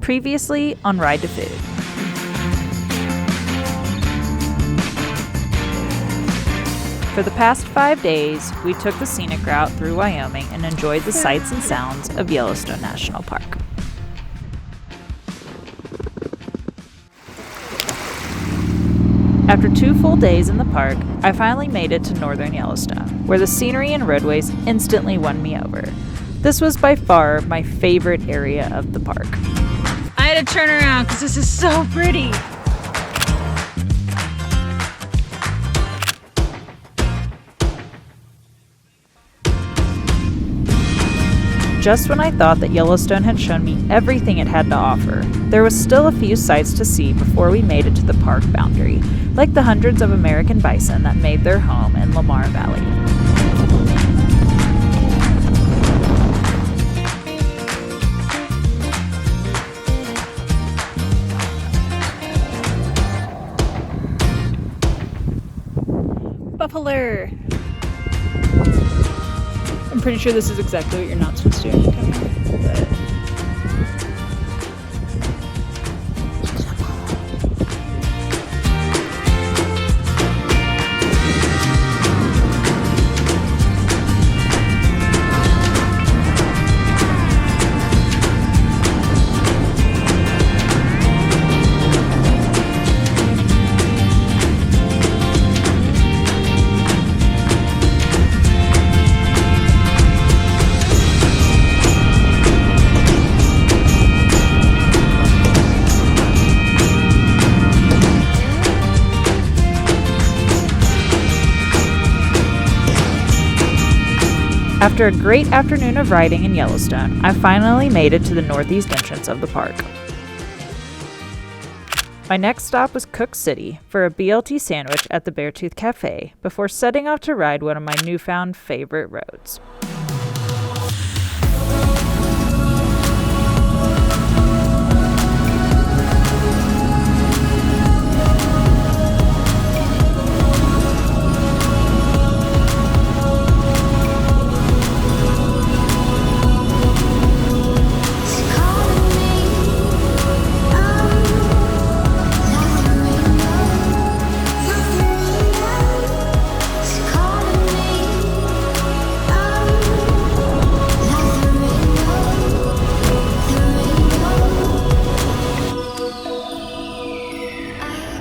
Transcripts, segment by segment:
Previously on Ride to Food. For the past 5 days, we took the scenic route through Wyoming and enjoyed the sights and sounds of Yellowstone National Park. After 2 full days in the park, I finally made it to northern Yellowstone, where the scenery and roadways instantly won me over. This was by far my favorite area of the park. I had to turn around because this is so pretty. Just when I thought that Yellowstone had shown me everything it had to offer, there was still a few sights to see before we made it to the park boundary, like the hundreds of American bison that made their home in Lamar Valley. Buffalo. I'm pretty sure this is exactly what you're not supposed to do. But After a great afternoon of riding in Yellowstone, I finally made it to the northeast entrance of the park. My next stop was Cook City for a BLT sandwich at the Beartooth Cafe before setting off to ride one of my newfound favorite roads.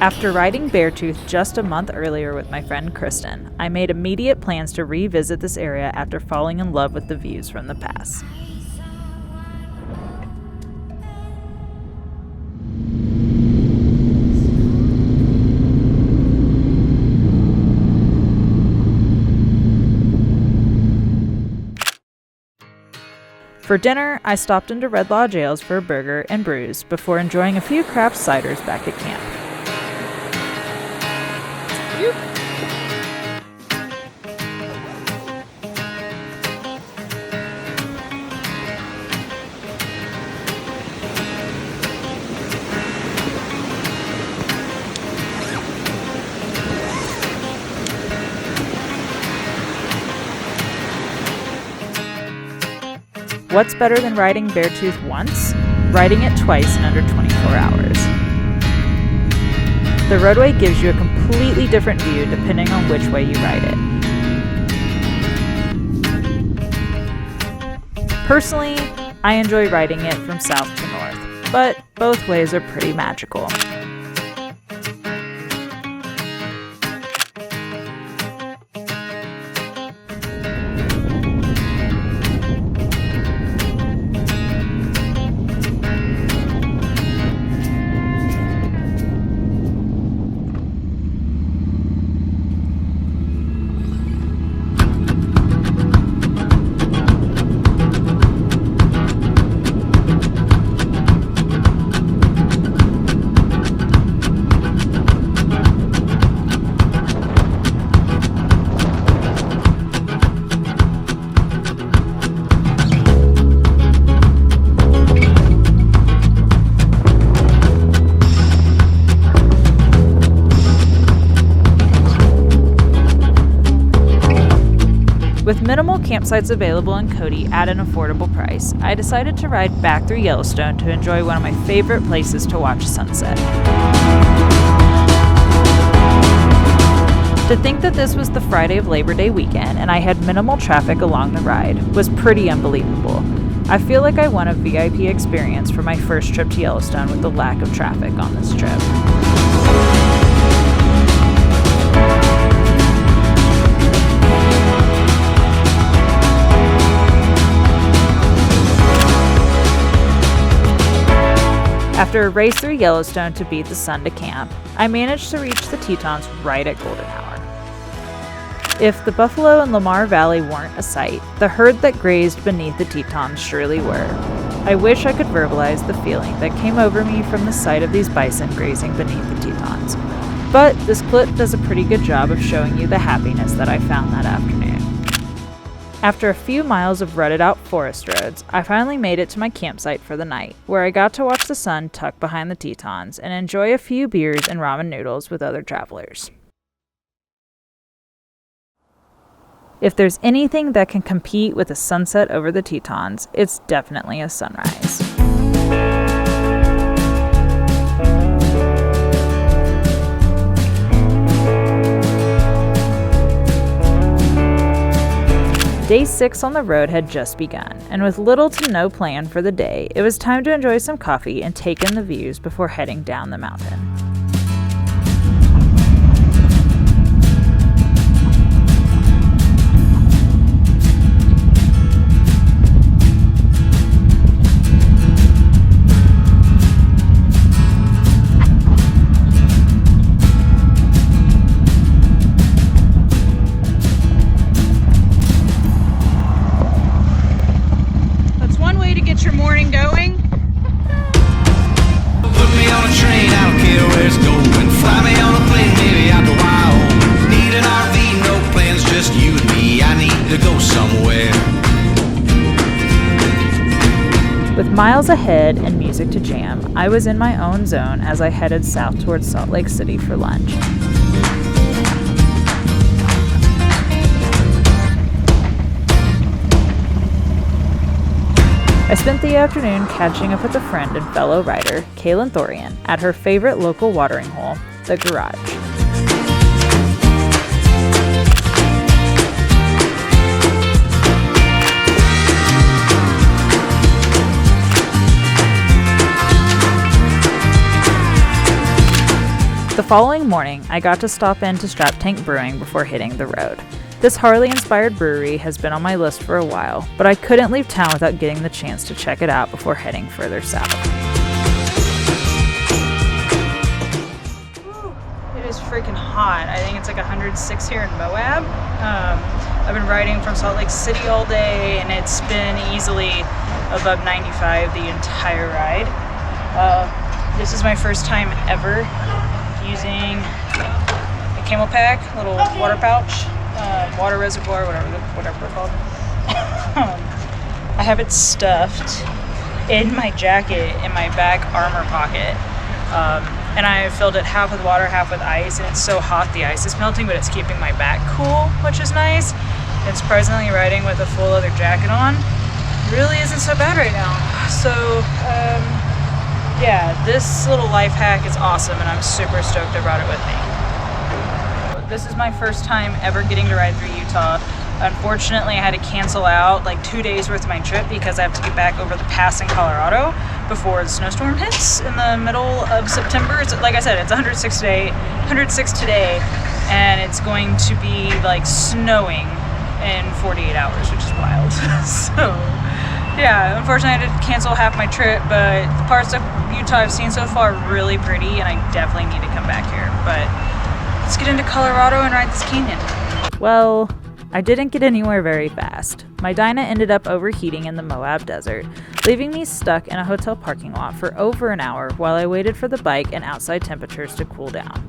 After riding Beartooth just a month earlier with my friend Kristen, I made immediate plans to revisit this area after falling in love with the views from the pass. For dinner, I stopped into Red Lodge Ales for a burger and brews before enjoying a few craft ciders back at camp. What's better than riding Beartooth once? Riding it twice in under 24 hours. The roadway gives you a completely different view depending on which way you ride it. Personally, I enjoy riding it from south to north, but both ways are pretty magical. campsites available in Cody at an affordable price, I decided to ride back through Yellowstone to enjoy one of my favorite places to watch sunset. To think that this was the Friday of Labor Day weekend and I had minimal traffic along the ride was pretty unbelievable. I feel like I won a VIP experience for my first trip to Yellowstone with the lack of traffic on this trip. After a race through Yellowstone to beat the sun to camp, I managed to reach the Tetons right at golden hour. If the buffalo in Lamar Valley weren't a sight, the herd that grazed beneath the Tetons surely were. I wish I could verbalize the feeling that came over me from the sight of these bison grazing beneath the Tetons. But this clip does a pretty good job of showing you the happiness that I found that afternoon. After a few miles of rutted out forest roads, I finally made it to my campsite for the night, where I got to watch the sun tuck behind the Tetons and enjoy a few beers and ramen noodles with other travelers. If there's anything that can compete with a sunset over the Tetons, it's definitely a sunrise. Day 6 on the road had just begun, and with little to no plan for the day, it was time to enjoy some coffee and take in the views before heading down the mountain. With miles ahead and music to jam, I was in my own zone as I headed south towards Salt Lake City for lunch. I spent the afternoon catching up with a friend and fellow rider, Kaylin Thorian, at her favorite local watering hole, the Garage. The following morning, I got to stop in to Strap Tank Brewing before hitting the road. This Harley-inspired brewery has been on my list for a while, but I couldn't leave town without getting the chance to check it out before heading further south. It is freaking hot. I think it's like 106 here in Moab. I've been riding from Salt Lake City all day, and it's been easily above 95 the entire ride. This is my first time ever using a Camel Pack, little water pouch, water reservoir, whatever they're called. I have it stuffed in my jacket in my back armor pocket, and I filled it half with water, half with ice, and it's so hot the ice is melting, but it's keeping my back cool, which is nice. And surprisingly, riding with a full leather jacket on really isn't so bad right now. So yeah, this little life hack is awesome, and I'm super stoked I brought it with me. This is my first time ever getting to ride through Utah. Unfortunately, I had to cancel out like 2 days worth of my trip because I have to get back over the pass in Colorado before the snowstorm hits in the middle of September. It's, like I said, it's 106 today, and it's going to be like snowing in 48 hours, which is wild. So yeah, unfortunately I had to cancel half my trip, but the parts of Utah I've seen so far are really pretty, and I definitely need to come back here. But let's get into Colorado and ride this canyon. Well, I didn't get anywhere very fast. My Dyna ended up overheating in the Moab desert, leaving me stuck in a hotel parking lot for over an hour while I waited for the bike and outside temperatures to cool down.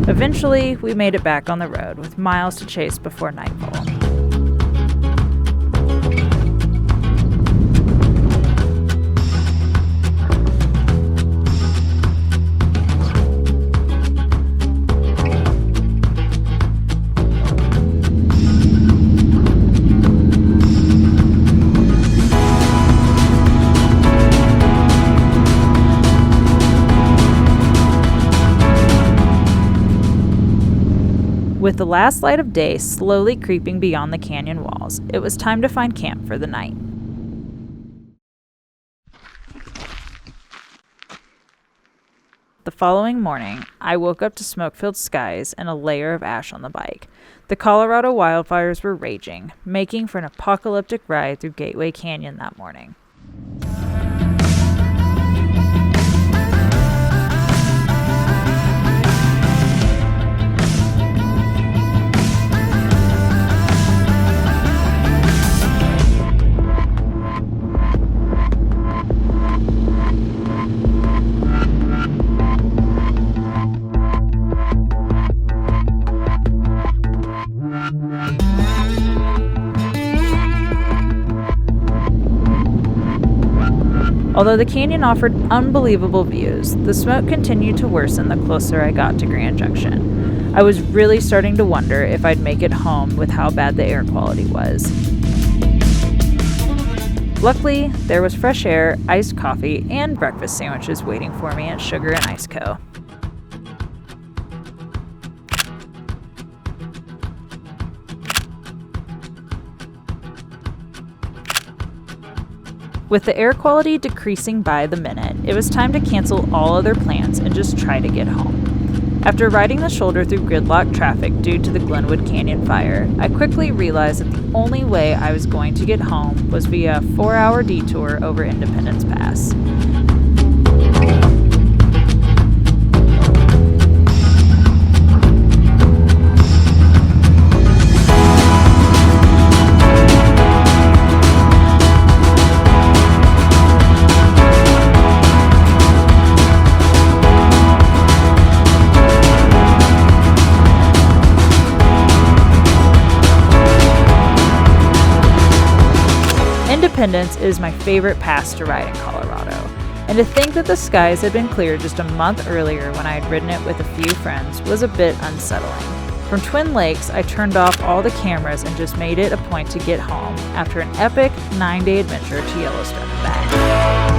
Eventually, we made it back on the road with miles to chase before nightfall. With the last light of day slowly creeping beyond the canyon walls, it was time to find camp for the night. The following morning, I woke up to smoke-filled skies and a layer of ash on the bike. The Colorado wildfires were raging, making for an apocalyptic ride through Gateway Canyon that morning. Although the canyon offered unbelievable views, the smoke continued to worsen the closer I got to Grand Junction. I was really starting to wonder if I'd make it home with how bad the air quality was. Luckily, there was fresh air, iced coffee, and breakfast sandwiches waiting for me at Sugar and Ice Co. With the air quality decreasing by the minute, it was time to cancel all other plans and just try to get home. After riding the shoulder through gridlock traffic due to the Glenwood Canyon fire, I quickly realized that the only way I was going to get home was via a 4-hour detour over Independence Pass. Independence is my favorite pass to ride in Colorado, and to think that the skies had been clear just a month earlier when I had ridden it with a few friends was a bit unsettling. From Twin Lakes, I turned off all the cameras and just made it a point to get home after an epic 9-day adventure to Yellowstone and back.